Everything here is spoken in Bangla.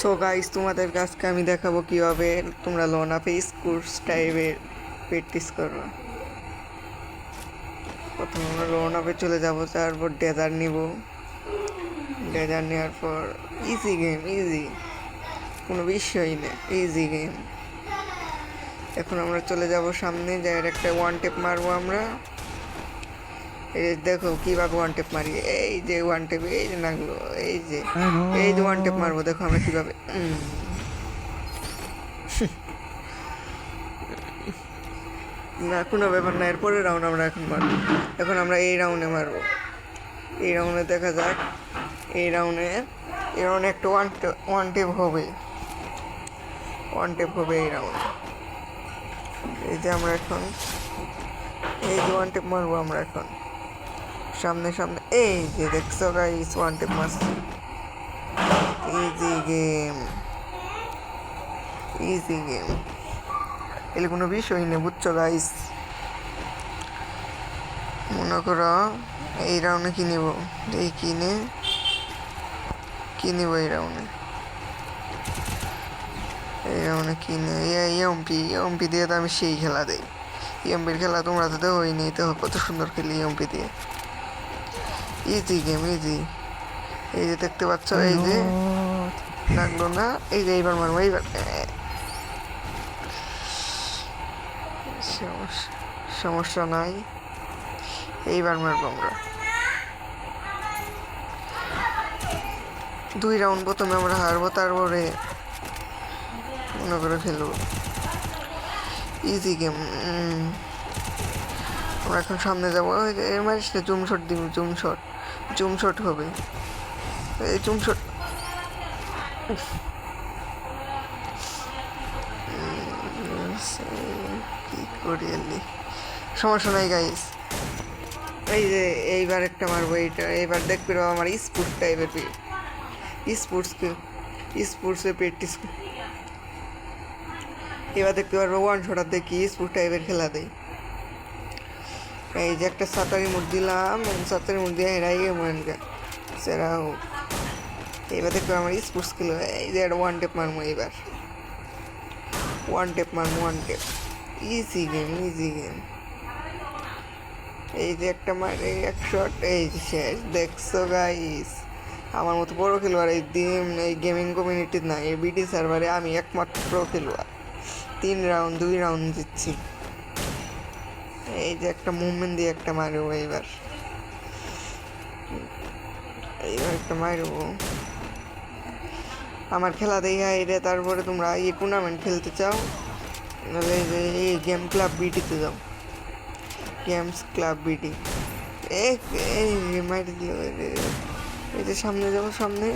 সো গাইস, তোমাদের কাছকে আমি দেখাবো কিভাবে তোমরা লোন আপে স্কোর্স টাইপের প্র্যাকটিস করো। প্রথমে আমরা লোন আপে চলে যাবো, তারপর ডেজার্ট নিব। ডেজার্ট নেওয়ার পর ইজি গেম, ইজি, কোনো বিষয়ই নেই, ইজি গেম। এখন আমরা চলে যাব সামনে, যাই একটা ওয়ান টেপ মারবো আমরা। এই দেখো কীভাবে ওয়ান টেপ মারি, এই যে ওয়ান টেপ, এই যে নাগলো, এই যে ওয়ান টেপ মারবো, দেখো আমরা কীভাবে। না, কোনো ব্যাপার না, এরপরে রাউন্ড আমরা এখন মারবো। এখন আমরা এই রাউন্ডে মারবো, এই রাউন্ডে দেখা যাক। এই রাউন্ডে একটা ওয়ান টেপ হবে, ওয়ান টেপ হবে এই রাউন্ডে। এই যে আমরা এখন এই যে ওয়ান টেপ মারবো আমরা এখন সামনে সামনে, এই যে দেখছো গাইস ওয়ান টেপ মারছি। ইজি গেম, ইজি গেম, এলে কোনো বিষয় নেই, বুঝছো গাইস। মনে করো এই রাউন্ডে কি নেব, এই কি নেব এই রাউন্ডে, কিনে এমপি দিয়ে তো আমি সেই খেলা দেই। এমপির খেলা তোমরা তো দেখোই নি, তো কত সুন্দর খেলি এমপি দিয়ে। Easy game, easy. এই যে দেখতে পাচ্ছ, এই যে লাগলো না, এই যে এইবার মারবো, এইবার সমস্যা নাই, এইবার মারবো আমরা। 2 রাউন্ড প্রথমে আমরা হারবো, তারপরে মনে করে খেলবো। Easy game. আমরা এখন সামনে যাবো, মারিস না, জুম শট দিব, জুম শট হবে, এই জুম শট। কি করি, সমস্যা নাই গাইস। এই যে এইবার একটা মারবো, এইবার দেখবে আমার স্পোর্টস টাইপের স্পোর্টসে প্র্যাকটিস। এবার দেখতে পারবো ওয়ান শটার দেখি স্পোর্টস টাইপের খেলা দেয়। এই যে একটা সাতারি মুড দিলাম, সাতারি মুড দিয়ে হেরাই গিয়ে মনকে সেরা হোক। এবার দেখবো আমার স্পোর্টস খেলো, এই যে একটা ওয়ান টেপ মারবো, এইবার ওয়ান টেপ মারবো, one tap. Easy game, easy game. এই যে একটা মারে এক শট, এই যে শেষ। দেখছো গাইস, আমার মতো বড় খেলোয়াড় এই গেমিং কমিউনিটির না, এই বিডি সার্ভারে আমি একমাত্র খেলোয়াড়। 3 রাউন্ড 2 রাউন্ড দিচ্ছি। এই যে একটা মুভমেন্ট দিয়ে একটা মারবো, এইবার একটা মারবো। আমার খেলা দেখা এটা, তারপরে তোমরা এই টুর্নামেন্ট খেলতে চাও, নাহলে এই গেম ক্লাব বিটিতে যাও, গেমস ক্লাব বিটি। এই মাইরে দিল, এই যে সামনে যাবো, সামনে